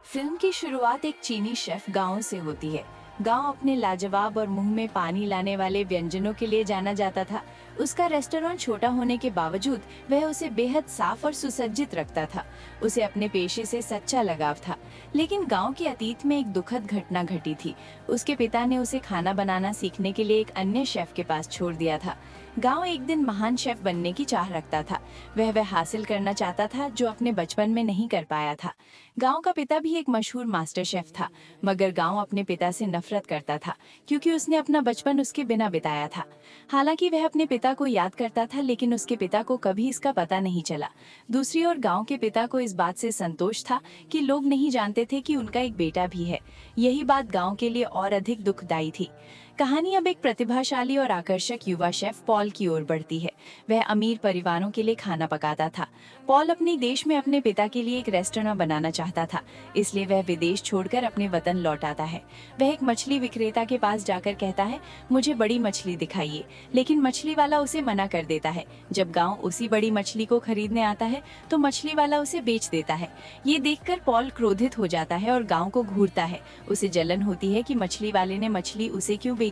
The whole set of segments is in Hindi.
फिल्म की शुरुआत एक चीनी शेफ गांव से होती है। गांव अपने लाजवाब और मुंह में पानी लाने वाले व्यंजनों के लिए जाना जाता था। उसका रेस्टोरेंट छोटा होने के बावजूद वह उसे बेहद साफ और सुसज्जित रखता था। उसे अपने पेशे से सच्चा लगाव था। लेकिन गांव के अतीत में एक दुखद घटना घटी थी। उसके पिता ने उसे खाना बनाना सीखने के लिए एक अन्य शेफ के पास छोड़ दिया था। गांव एक दिन महान शेफ बनने की चाह रखता था। वह हासिल करना चाहता था जो अपने बचपन में नहीं कर पाया था। गांव का पिता भी एक मशहूर मास्टर शेफ था, मगर गांव अपने पिता से नफरत करता था क्योंकि उसने अपना बचपन उसके बिना बिताया था। हालांकि वह अपने पिता को याद करता था, लेकिन उसके पिता को कभी इसका पता नहीं चला। दूसरी ओर गांव के पिता को इस बात से संतोष था कि लोग नहीं जानते थे कि उनका एक बेटा भी है। यही बात गांव के लिए और अधिक दुखदायी थी। कहानी अब एक प्रतिभाशाली और आकर्षक युवा शेफ पॉल की ओर बढ़ती है। वह अमीर परिवारों के लिए खाना पकाता था। पॉल अपने देश में अपने पिता के लिए एक रेस्टोरेंट बनाना चाहता था, इसलिए वह विदेश छोड़कर अपने वतन लौट आता है। वह एक मछली विक्रेता के पास जाकर कहता है, मुझे बड़ी मछली दिखाइए, लेकिन मछली वाला उसे मना कर देता है। जब गांव उसी बड़ी मछली को खरीदने आता है तो मछली वाला उसे बेच देता है। ये देखकर पॉल क्रोधित हो जाता है और गांव को घूरता है। उसे जलन होती है कि मछली वाले ने मछली उसे क्यों बेची।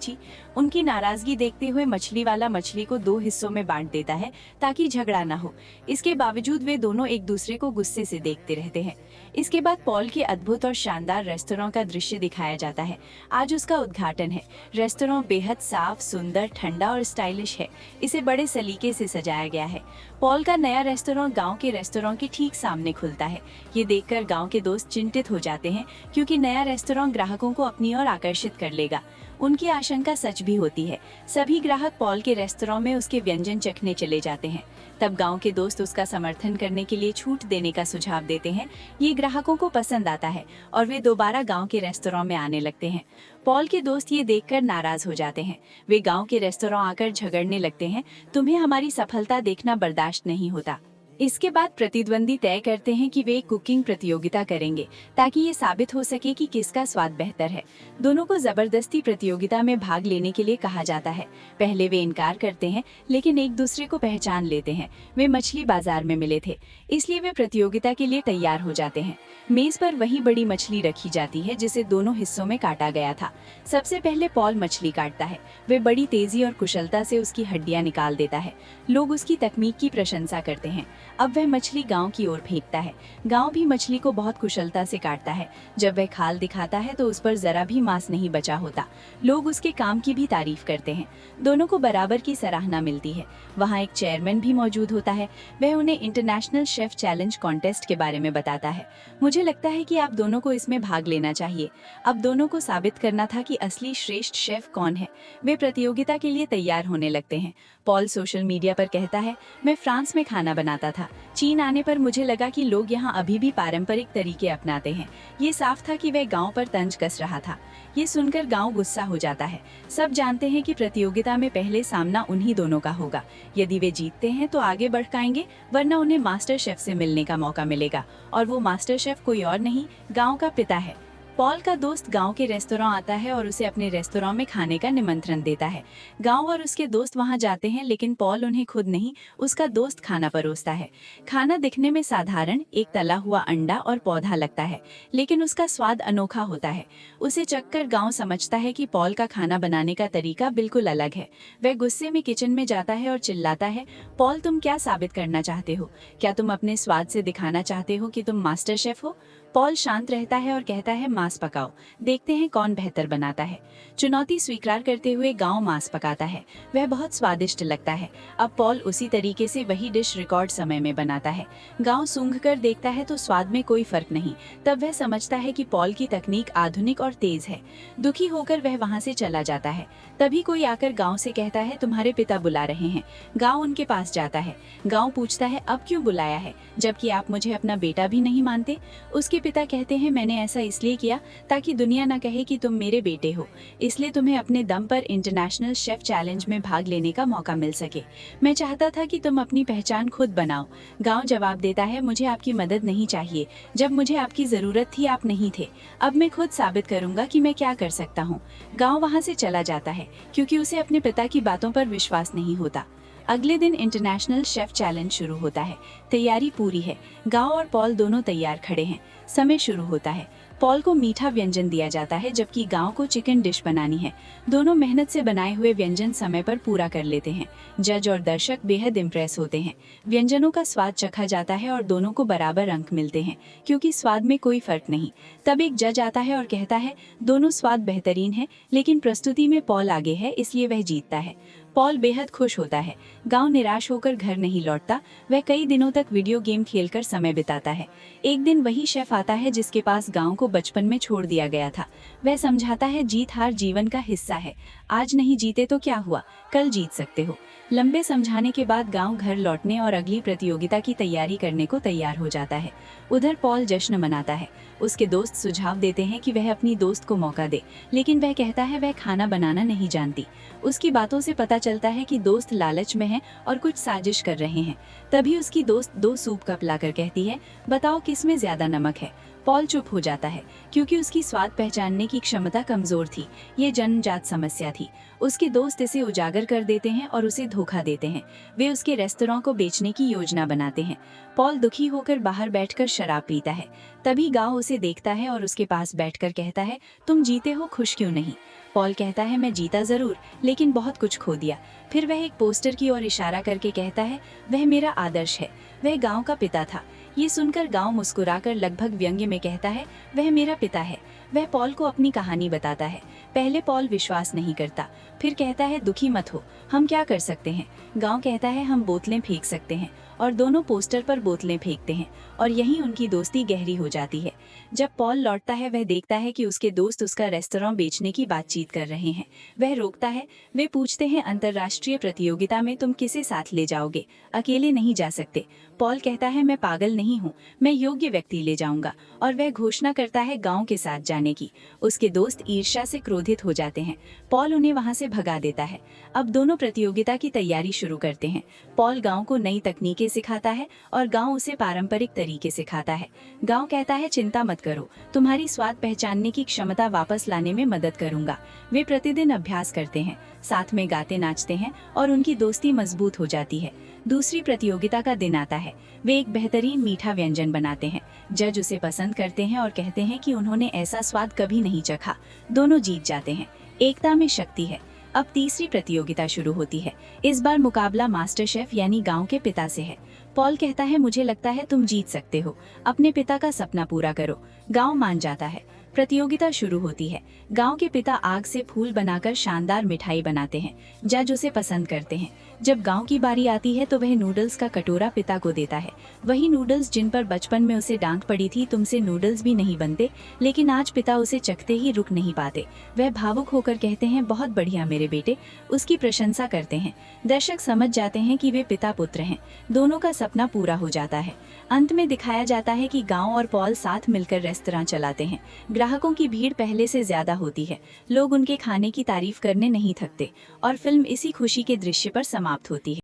उनकी नाराजगी देखते हुए मछली वाला मछली को 2 हिस्सों में बांट देता है ताकि झगड़ा न हो। इसके बावजूद वे दोनों एक दूसरे को गुस्से से देखते रहते हैं। इसके बाद पॉल के अद्भुत और शानदार रेस्टोरेंट का दृश्य दिखाया जाता है। आज उसका उद्घाटन है। रेस्टोरेंट बेहद साफ, सुंदर, ठंडा और स्टाइलिश है। इसे बड़े सलीके से सजाया गया है। पॉल का नया रेस्टोरेंट गांव के रेस्टोरेंट के ठीक सामने खुलता है। ये देखकर गांव के दोस्त चिंतित हो जाते हैं क्योंकि नया रेस्टोरेंट ग्राहकों को अपनी ओर आकर्षित कर लेगा। उनकी आशंका सच भी होती है। सभी ग्राहक पॉल के रेस्टोरेंट में उसके व्यंजन चखने चले जाते हैं। तब गांव के दोस्त उसका समर्थन करने के लिए छूट देने का सुझाव देते हैं। ये ग्राहकों को पसंद आता है और वे दोबारा गांव के रेस्टोरेंट में आने लगते हैं। पॉल के दोस्त ये देखकर नाराज हो जाते हैं। वे गांव के रेस्टोरेंट आकर झगड़ने लगते हैं, तुम्हें हमारी सफलता देखना बर्दाश्त नहीं होता। इसके बाद प्रतिद्वंदी तय करते हैं कि वे एक कुकिंग प्रतियोगिता करेंगे ताकि ये साबित हो सके कि किसका स्वाद बेहतर है। दोनों को जबरदस्ती प्रतियोगिता में भाग लेने के लिए कहा जाता है। पहले वे इनकार करते हैं, लेकिन एक दूसरे को पहचान लेते हैं। वे मछली बाजार में मिले थे, इसलिए वे प्रतियोगिता के लिए तैयार हो जाते हैं। मेज पर वही बड़ी मछली रखी जाती है जिसे दोनों हिस्सों में काटा गया था। सबसे पहले पॉल मछली काटता है। वे बड़ी तेजी और कुशलता से उसकी हड्डियां निकाल देता है। लोग उसकी तकनीक की प्रशंसा करते हैं। अब वह मछली गांव की ओर फेंकता है। गांव भी मछली को बहुत कुशलता से काटता है। जब वह खाल दिखाता है तो उस पर जरा भी मांस नहीं बचा होता। लोग उसके काम की भी तारीफ करते हैं। दोनों को बराबर की सराहना मिलती है। वहाँ एक चेयरमैन भी मौजूद होता है। वह उन्हें इंटरनेशनल शेफ चैलेंज कॉन्टेस्ट के बारे में बताता है। मुझे लगता है कि आप दोनों को इसमें भाग लेना चाहिए। अब दोनों को साबित करना था कि असली श्रेष्ठ शेफ कौन है। वे प्रतियोगिता के लिए तैयार होने लगते हैं। पॉल सोशल मीडिया पर कहता है, मैं फ्रांस में खाना बनाता था। चीन आने पर मुझे लगा कि लोग यहाँ अभी भी पारंपरिक तरीके अपनाते हैं। ये साफ था कि वह गांव पर तंज कस रहा था। ये सुनकर गांव गुस्सा हो जाता है। सब जानते हैं कि प्रतियोगिता में पहले सामना उन्हीं दोनों का होगा। यदि वे जीतते हैं तो आगे बढ़ पाएंगे, वरना उन्हें मास्टर शेफ से मिलने का मौका मिलेगा, और वो मास्टर शेफ कोई और नहीं, गांव का पिता है। पॉल का दोस्त गांव के रेस्टोरेंट आता है और उसे अपने रेस्टोरेंट में खाने का निमंत्रण देता है। गांव और उसके दोस्त वहां जाते हैं, लेकिन पॉल उन्हें खुद नहीं, उसका दोस्त खाना परोसता है। खाना दिखने में साधारण, एक तला हुआ अंडा और पौधा लगता है, लेकिन उसका स्वाद अनोखा होता है। उसे चखकर गांव समझता है कि पॉल का खाना बनाने का तरीका बिल्कुल अलग है। वह गुस्से में किचन में जाता है और चिल्लाता है, पॉल, तुम क्या साबित करना चाहते हो? क्या तुम अपने स्वाद से दिखाना चाहते हो कि तुम मास्टर शेफ हो? पॉल शांत रहता है और कहता है, मांस पकाओ, देखते हैं कौन बेहतर बनाता है। चुनौती स्वीकार करते हुए गांव मांस पकाता है। वह बहुत स्वादिष्ट लगता है। अब पॉल उसी तरीके से वही डिश रिकॉर्ड समय में बनाता है। गांव सूंघकर देखता है तो स्वाद में कोई फर्क नहीं। तब वह समझता है कि पॉल की तकनीक आधुनिक और तेज है। दुखी होकर वह वहां से चला जाता है। तभी कोई आकर गाँव से कहता है, तुम्हारे पिता बुला रहे हैं। गाँव उनके पास जाता है। गाँव पूछता है, अब क्यों बुलाया है, जबकि आप मुझे अपना बेटा भी नहीं मानते? उसके पिता कहते हैं, मैंने ऐसा इसलिए किया ताकि दुनिया न कहे कि तुम मेरे बेटे हो, इसलिए तुम्हें अपने दम पर इंटरनेशनल शेफ चैलेंज में भाग लेने का मौका मिल सके। मैं चाहता था कि तुम अपनी पहचान खुद बनाओ। गांव जवाब देता है, मुझे आपकी मदद नहीं चाहिए। जब मुझे आपकी जरूरत थी आप नहीं थे। अब मैं खुद साबित करूंगा कि मैं क्या कर सकता हूँ। गांव वहां से चला जाता है क्योंकि उसे अपने पिता की बातों पर विश्वास नहीं होता। अगले दिन इंटरनेशनल शेफ चैलेंज शुरू होता है। तैयारी पूरी है। गांव और पॉल दोनों तैयार खड़े हैं। समय शुरू होता है। पॉल को मीठा व्यंजन दिया जाता है जबकि गांव को चिकन डिश बनानी है। दोनों मेहनत से बनाए हुए व्यंजन समय पर पूरा कर लेते हैं। जज और दर्शक बेहद इम्प्रेस होते हैं। व्यंजनों का स्वाद चखा जाता है और दोनों को बराबर अंक मिलते हैं क्योंकि स्वाद में कोई फर्क नहीं। तब एक जज आता है और कहता है दोनों स्वाद बेहतरीन है, लेकिन प्रस्तुति में पॉल आगे है, इसलिए वह जीतता है। पॉल बेहद खुश होता है। गांव निराश होकर घर नहीं लौटता। वह कई दिनों तक वीडियो गेम खेलकर समय बिताता है। एक दिन वही शेफ आता है जिसके पास गांव को बचपन में छोड़ दिया गया था। वह समझाता है जीत हार जीवन का हिस्सा है। आज नहीं जीते तो क्या हुआ, कल जीत सकते हो। लंबे समझाने के बाद गांव घर लौटने और अगली प्रतियोगिता की तैयारी करने को तैयार हो जाता है। उधर पॉल जश्न मनाता है। उसके दोस्त सुझाव देते हैं कि वह अपनी दोस्त को मौका दे, लेकिन वह कहता है वह खाना बनाना नहीं जानती। उसकी बातों से पता चलता है कि दोस्त लालच में है और कुछ साजिश कर रहे हैं। तभी उसकी दोस्त 2 सूप कप लाकर कहती है, बताओ किसमें ज्यादा नमक है। पॉल चुप हो जाता है क्योंकि उसकी स्वाद पहचानने की क्षमता कमजोर थी। ये जन्मजात समस्या थी। उसके दोस्त इसे उजागर कर देते हैं और उसे धोखा देते हैं। वे उसके रेस्तरां को बेचने की योजना बनाते हैं। पॉल दुखी होकर बाहर बैठकर शराब पीता है। तभी गांव उसे देखता है और उसके पास बैठकर कहता है, तुम जीते हो, खुश क्यों नहीं। पॉल कहता है मैं जीता जरूर, लेकिन बहुत कुछ खो दिया। फिर वह एक पोस्टर की ओर इशारा करके कहता है, वह मेरा आदर्श है। वह गांव का पिता था। ये सुनकर गांव मुस्कुराकर लगभग व्यंग्य में कहता है, वह मेरा पिता है। वह पॉल को अपनी कहानी बताता है। पहले पॉल विश्वास नहीं करता, फिर कहता है दुखी मत हो, हम क्या कर सकते हैं। गांव कहता है हम बोतलें फेंक सकते हैं, और दोनों पोस्टर पर बोतलें फेंकते हैं और यहीं उनकी दोस्ती गहरी हो जाती है। जब पॉल लौटता है वह देखता है कि उसके दोस्त उसका रेस्तरां बेचने की बातचीत कर रहे हैं। वह रोकता है। वे पूछते हैं अंतर्राष्ट्रीय प्रतियोगिता में तुम किसे साथ ले जाओगे, अकेले नहीं जा सकते। पॉल कहता है मैं पागल नहीं हूँ, मैं योग्य व्यक्ति ले जाऊंगा, और वह घोषणा करता है गांव के साथ जाने की। उसके दोस्त ईर्ष्या से क्रोधित हो जाते हैं। पॉल उन्हें वहां से भगा देता है। अब दोनों प्रतियोगिता की तैयारी शुरू करते हैं। पॉल गांव को नई तकनीकें सिखाता है और गांव उसे पारंपरिक तरीके सिखाता है। गांव कहता है चिंता मत करो, तुम्हारी स्वाद पहचानने की क्षमता वापस लाने में मदद करूंगा। वे प्रतिदिन अभ्यास करते हैं, साथ में गाते नाचते हैं और उनकी दोस्ती मजबूत हो जाती है। दूसरी प्रतियोगिता का दिन आता है। वे एक बेहतरीन मीठा व्यंजन बनाते हैं। जज उसे पसंद करते हैं और कहते हैं कि उन्होंने ऐसा स्वाद कभी नहीं चखा। दोनों जीत जाते हैं। एकता में शक्ति है। अब तीसरी प्रतियोगिता शुरू होती है। इस बार मुकाबला मास्टर शेफ यानी गांव के पिता से है। पॉल कहता है मुझे लगता है तुम जीत सकते हो, अपने पिता का सपना पूरा करो। गांव मान जाता है। प्रतियोगिता शुरू होती है। गांव के पिता आग से फूल बनाकर शानदार मिठाई बनाते हैं। जज उसे पसंद करते हैं। जब गांव की बारी आती है तो वह नूडल्स का कटोरा पिता को देता है। वही नूडल्स जिन पर बचपन में उसे डांट पड़ी थी, तुमसे नूडल्स भी नहीं बनते। लेकिन आज पिता उसे चखते ही रुक नहीं पाते। वह भावुक होकर कहते हैं बहुत बढ़िया मेरे बेटे, उसकी प्रशंसा करते हैं। दर्शक समझ जाते हैं कि वे पिता पुत्र हैं। दोनों का सपना पूरा हो जाता है। अंत में दिखाया जाता है कि गांव और पॉल साथ मिलकर रेस्तरां चलाते हैं। ग्राहकों की भीड़ पहले से ज्यादा होती है। लोग उनके खाने की तारीफ करने नहीं थकते और फिल्म इसी खुशी के दृश्य पर समाप्त होती है।